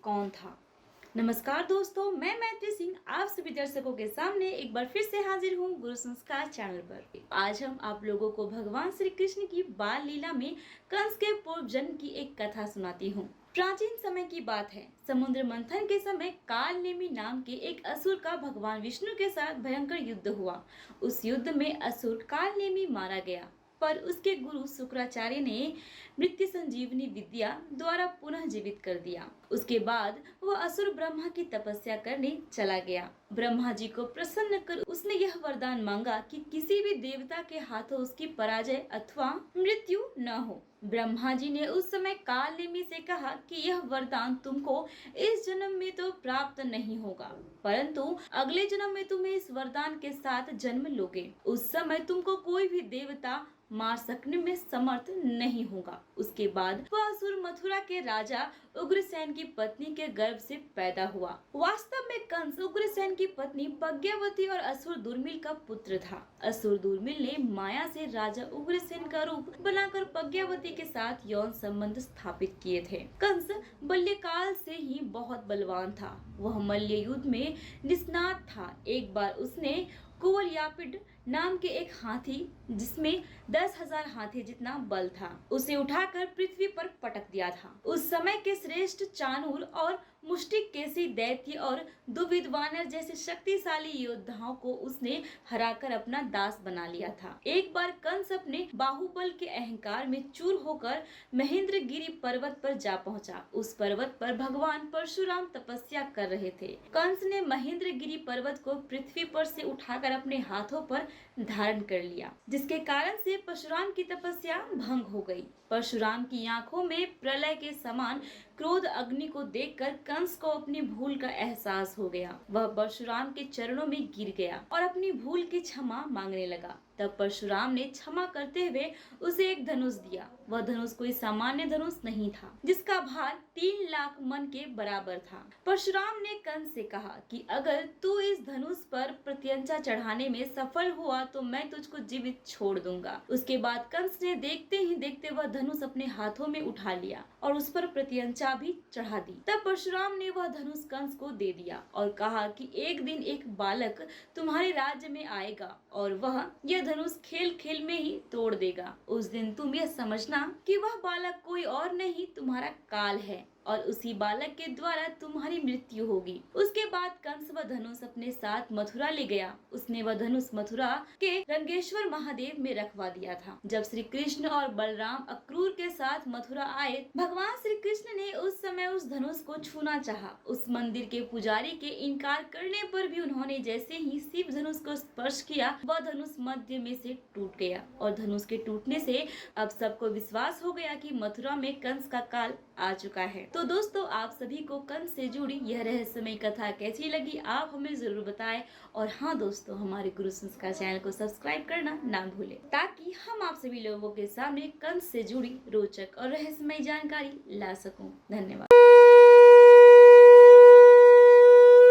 कौन था। नमस्कार दोस्तों, मैं मैत्री सिंह आप सभी दर्शकों के सामने एक बार फिर से हाजिर हूँ गुरु संस्कार चैनल पर। आज हम आप लोगों को भगवान श्री कृष्ण की बाल लीला में कंस के पूर्व जन्म की एक कथा सुनाती हूँ। प्राचीन समय की बात है। समुद्र मंथन के समय काल नेमी नाम के एक असुर का भगवान विष्णु के साथ भयंकर युद्ध हुआ। उस युद्ध में असुर काल नेमी मारा गया, पर उसके गुरु शुक्राचार्य ने मृत्यु संजीवनी विद्या द्वारा पुनः जीवित कर दिया। उसके बाद वह असुर ब्रह्मा की तपस्या करने चला गया। ब्रह्मा जी को प्रसन्न कर उसने यह वरदान मांगा कि किसी भी देवता के हाथों उसकी पराजय अथवा मृत्यु न हो। ब्रह्मा जी ने उस समय काल नेमी से कहा कि यह वरदान तुमको इस जन्म में तो प्राप्त नहीं होगा, परंतु अगले जन्म में तुम्हें इस वरदान के साथ जन्म लोगे। उस समय तुमको कोई भी देवता मार सकने में समर्थ नहीं होगा। उसके बाद वह असुर मथुरा के राजा उग्रसेन की पत्नी के गर्भ से पैदा हुआ। वास्तव में कंस उग्रसेन की पत्नी प्रज्ञावती और असुर दुर्मिल का पुत्र था। असुर दुर्मिल ने माया से राजा उग्रसेन का रूप बनाकर प्रज्ञावती के साथ यौन संबंध स्थापित किए थे। कंस बाल्यकाल से ही बहुत बलवान था। वह मल्ल युद्ध में निष्णात था। एक बार उसने कुवलयापिड नाम के एक हाथी, जिसमें 10,000 हाथी जितना बल था, उसे उठाकर पृथ्वी पर पटक दिया था। उस समय के श्रेष्ठ चाणूर और मुष्टिक केसी दैत्य और दुविध वानर जैसे शक्तिशाली योद्धाओं को उसने हराकर अपना दास बना लिया था। एक बार कंस अपने बाहुबल के अहंकार में चूर होकर महेंद्रगिरी पर्वत पर जा पहुंचा। उस पर्वत पर भगवान परशुराम तपस्या कर रहे थे। कंस ने महेंद्रगिरी पर्वत को पृथ्वी पर से उठाकर अपने हाथों पर धारण कर लिया, जिसके कारण से परशुराम की तपस्या भंग हो गई। परशुराम की आंखों में प्रलय के समान क्रोध अग्नि को देखकर कंस को अपनी भूल का एहसास हो गया। वह परशुराम के चरणों में गिर गया और अपनी भूल की क्षमा मांगने लगा। तब परशुराम ने क्षमा करते हुए उसे एक धनुष दिया। वह धनुष कोई सामान्य धनुष नहीं था, जिसका भार 3 लाख मन के बराबर था। परशुराम ने कंस से कहा कि अगर तू इस धनुष पर प्रत्यंचा चढ़ाने में सफल हुआ तो मैं तुझको जीवित छोड़ दूंगा। उसके बाद कंस ने देखते ही देखते वह धनुष अपने हाथों में उठा लिया और उस पर प्रत्यंचा भी चढ़ा दी। तब परशुराम ने वह धनुष कंस को दे दिया और कहा कि एक दिन एक बालक तुम्हारे राज्य में आएगा और वह यह धनुष खेल खेल में ही तोड़ देगा। उस दिन तुम यह समझना कि वह बालक कोई और नहीं तुम्हारा काल है और उसी बालक के द्वारा तुम्हारी मृत्यु होगी। उसके बाद कंस वह धनुष अपने साथ मथुरा ले गया। उसने वह धनुष मथुरा के रंगेश्वर महादेव में रखवा दिया था। जब श्री कृष्ण और बलराम अक्रूर के साथ मथुरा आए, भगवान श्री कृष्ण ने उस समय उस धनुष को छूना चाहा। उस मंदिर के पुजारी के इनकार करने पर भी उन्होंने जैसे ही शिव धनुष को स्पर्श किया, वह धनुष मध्य में से टूट गया और धनुष के टूटने से अब सबको विश्वास हो गया कि मथुरा में कंस का काल आ चुका है। तो दोस्तों, आप सभी को कंस से जुड़ी यह रहस्यमय कथा कैसी लगी आप हमें जरूर बताएं। और हाँ दोस्तों, हमारे गुरु संस्कार चैनल को सब्सक्राइब करना ना भूलें, ताकि हम आप सभी लोगों के सामने कंस से जुड़ी रोचक और रहस्यमय जानकारी ला सकूं। धन्यवाद।